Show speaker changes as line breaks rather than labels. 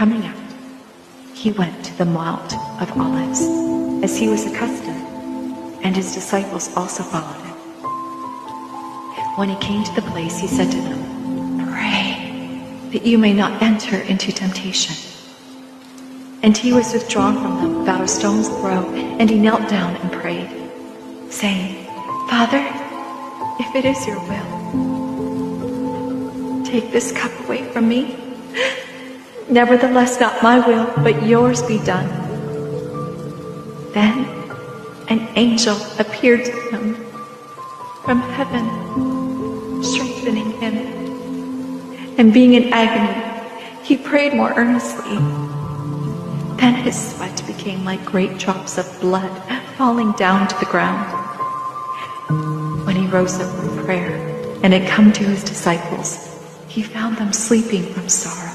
Coming out, he went to the Mount of Olives, as he was accustomed, and his disciples also followed him. When he came to the place, he said to them, "Pray that you may not enter into temptation." And he was withdrawn from them about a stone's throw, and he knelt down and prayed, saying, "Father, if it is your will, take this cup away from me. Nevertheless, not my will, but yours be done." Then an angel appeared to him from heaven, strengthening him. And being in agony, he prayed more earnestly. Then his sweat became like great drops of blood falling down to the ground. When he rose up from prayer and had come to his disciples, he found them sleeping from sorrow.